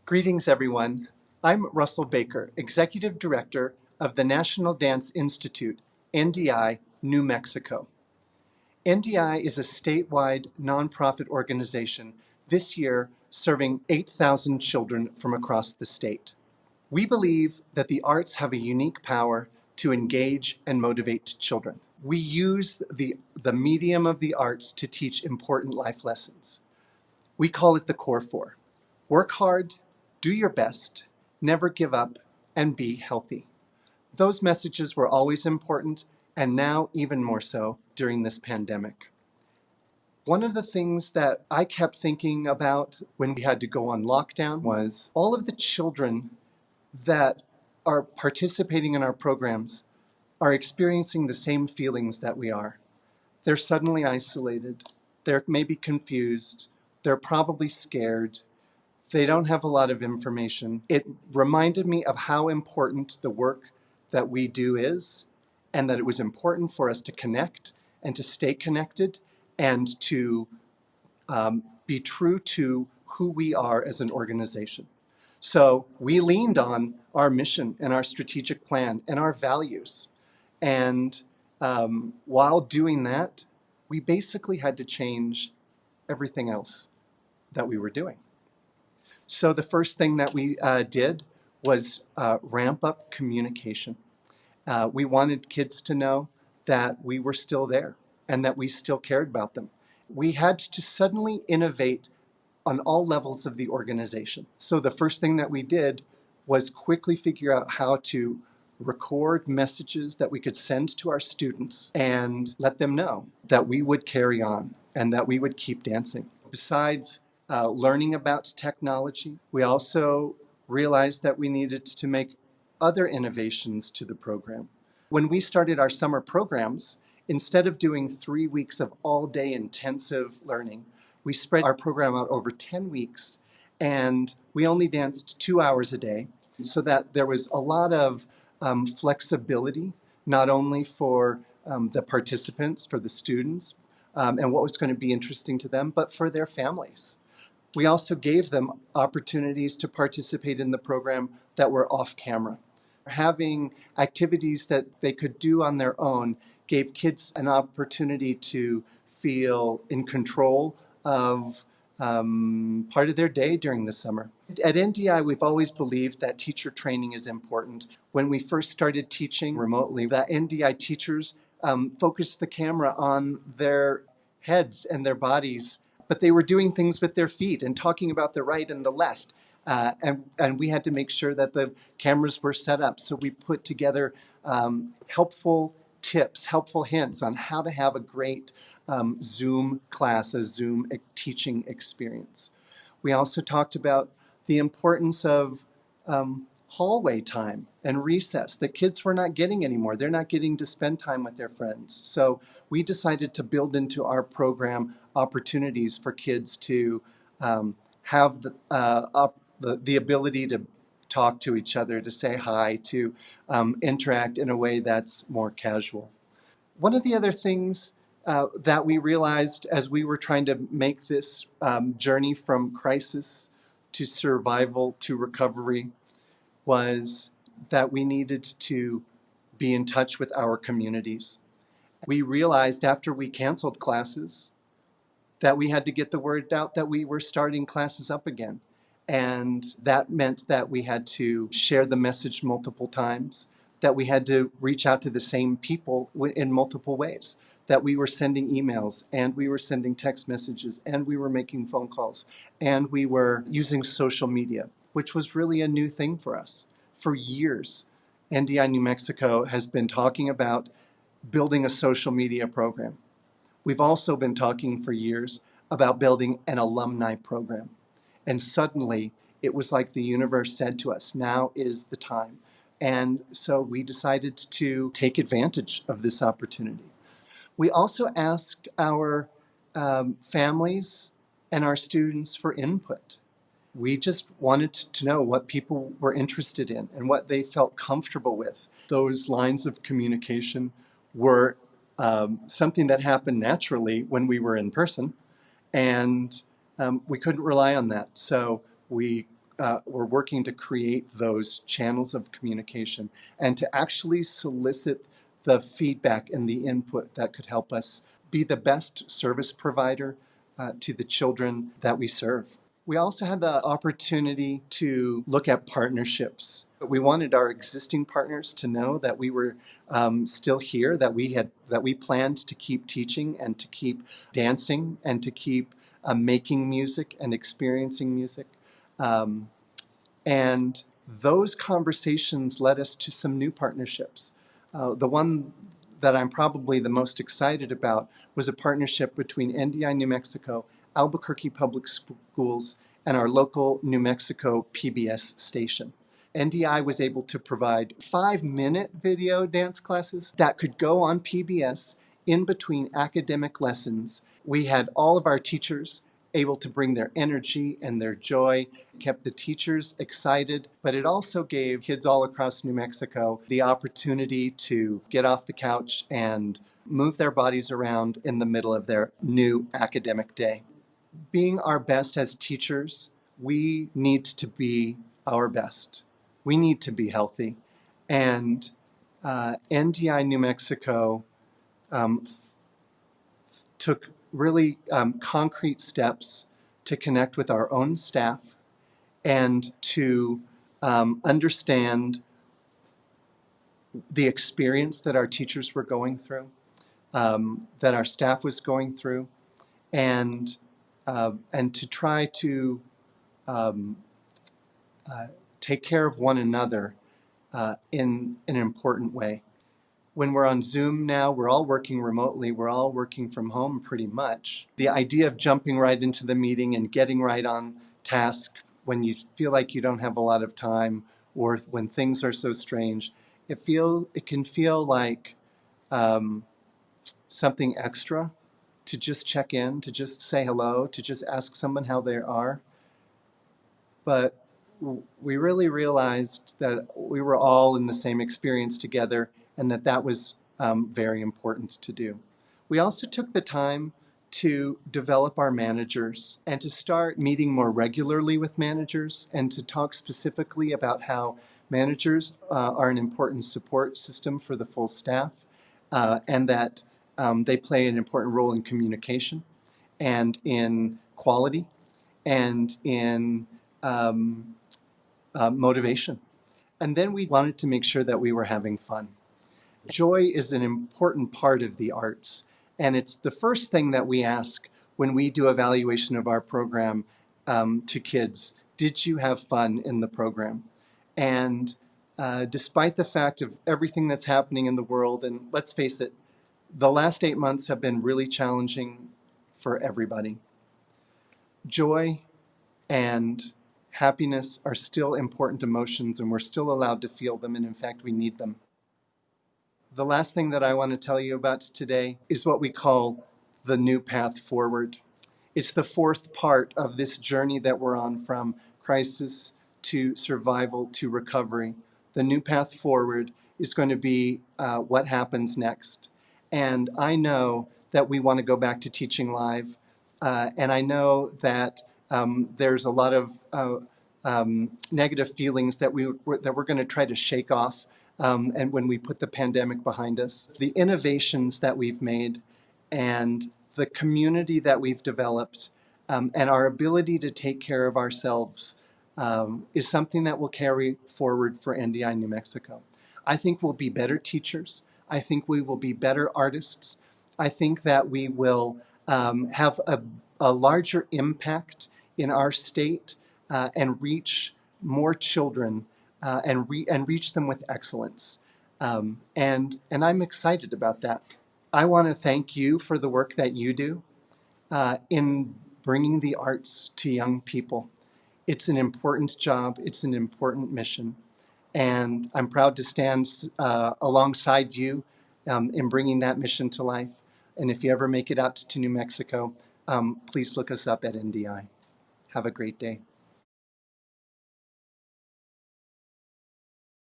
Greetings, everyone. I'm Russell Baker, Executive Director of the National Dance Institute, NDI, New Mexico. NDI is a statewide nonprofit organization this year serving 8,000 children from across the state. We believe that the arts have a unique power to engage and motivate children. We use the medium of the arts to teach important life lessons. We call it the Core Four. Work hard, do your best, never give up, and be healthy. Those messages were always important, and now even more so during this pandemic. One of the things that I kept thinking about when we had to go on lockdown was all of the children that are participating in our programs are experiencing the same feelings that we are. They're suddenly isolated, they're maybe confused, they're probably scared, they don't have a lot of information. It reminded me of how important the work that we do is, and that it was important for us to connect and to stay connected and to be true to who we are as an organization. So we leaned on our mission and our strategic plan and our values. And while doing that, we basically had to change everything else that we were doing. So the first thing that we did was ramp up communication. We wanted kids to know that we were still there and that we still cared about them. We had to suddenly innovate on all levels of the organization. So the first thing that we did was quickly figure out how to record messages that we could send to our students and let them know that we would carry on and that we would keep dancing. Besides learning about technology, we also realized that we needed to make other innovations to the program. When we started our summer programs, instead of doing 3 weeks of all-day intensive learning, we spread our program out over 10 weeks, and we only danced 2 hours a day, so that there was a lot of flexibility, not only for the participants, for the students, and what was going to be interesting to them, but for their families. We also gave them opportunities to participate in the program that were off camera. Having activities that they could do on their own gave kids an opportunity to feel in control of part of their day during the summer. At NDI, we've always believed that teacher training is important. When we first started teaching remotely, the NDI teachers focused the camera on their heads and their bodies, but they were doing things with their feet and talking about the right and the left. And we had to make sure that the cameras were set up. So we put together helpful tips, helpful hints on how to have a great Zoom class, a Zoom teaching experience. We also talked about the importance of hallway time and recess that kids were not getting anymore. They're not getting to spend time with their friends. So we decided to build into our program opportunities for kids to have the ability to talk to each other, to say hi, to interact in a way that's more casual. One of the other things that we realized as we were trying to make this journey from crisis to survival to recovery was that we needed to be in touch with our communities. We realized after we canceled classes that we had to get the word out that we were starting classes up again. And that meant that we had to share the message multiple times, that we had to reach out to the same people in multiple ways, that we were sending emails and we were sending text messages and we were making phone calls and we were using social media, which was really a new thing for us. For years, NDI New Mexico has been talking about building a social media program. We've also been talking for years about building an alumni program. And suddenly, it was like the universe said to us, now is the time. And so we decided to take advantage of this opportunity. We also asked our families and our students for input. We just wanted to know what people were interested in and what they felt comfortable with. Those lines of communication were something that happened naturally when we were in person, and we couldn't rely on that. So we we're working to create those channels of communication and to actually solicit the feedback and the input that could help us be the best service provider to the children that we serve. We also had the opportunity to look at partnerships. We wanted our existing partners to know that we were still here, that we planned to keep teaching and to keep dancing and to keep making music and experiencing music. And those conversations led us to some new partnerships. The one that I'm probably the most excited about was a partnership between NDI New Mexico, Albuquerque Public Schools, and our local New Mexico PBS station. NDI was able to provide 5-minute video dance classes that could go on PBS in between academic lessons. We had all of our teachers able to bring their energy and their joy, kept the teachers excited, but it also gave kids all across New Mexico the opportunity to get off the couch and move their bodies around in the middle of their new academic day. Being our best as teachers, we need to be our best. We need to be healthy. And NDI New Mexico took really concrete steps to connect with our own staff and to understand the experience that our teachers were going through, that our staff was going through, and to try to take care of one another in an important way. When we're on Zoom now, we're all working remotely. We're all working from home pretty much. The idea of jumping right into the meeting and getting right on task when you feel like you don't have a lot of time or when things are so strange, it can feel like something extra to just check in, to just say hello, to just ask someone how they are. But we really realized that we were all in the same experience together and that was very important to do. We also took the time to develop our managers and to start meeting more regularly with managers and to talk specifically about how managers are an important support system for the full staff and that they play an important role in communication and in quality and in motivation. And then we wanted to make sure that we were having fun. Joy is an important part of the arts, and it's the first thing that we ask when we do evaluation of our program to kids. Did you have fun in the program? And despite the fact of everything that's happening in the world, and let's face it, the last 8 months have been really challenging for everybody. Joy and happiness are still important emotions, and we're still allowed to feel them, and in fact, we need them. The last thing that I want to tell you about today is what we call the new path forward. It's the fourth part of this journey that we're on from crisis to survival to recovery. The new path forward is going to be what happens next. And I know that we want to go back to teaching live. And I know that there's a lot of negative feelings that we're going to try to shake off and when we put the pandemic behind us. The innovations that we've made and the community that we've developed and our ability to take care of ourselves is something that will carry forward for NDI New Mexico. I think we'll be better teachers. I think we will be better artists. I think that we will have a larger impact in our state and reach more children and reach them with excellence. And I'm excited about that. I want to thank you for the work that you do in bringing the arts to young people. It's an important job. It's an important mission. And I'm proud to stand alongside you in bringing that mission to life. And if you ever make it out to New Mexico, please look us up at NDI. Have a great day.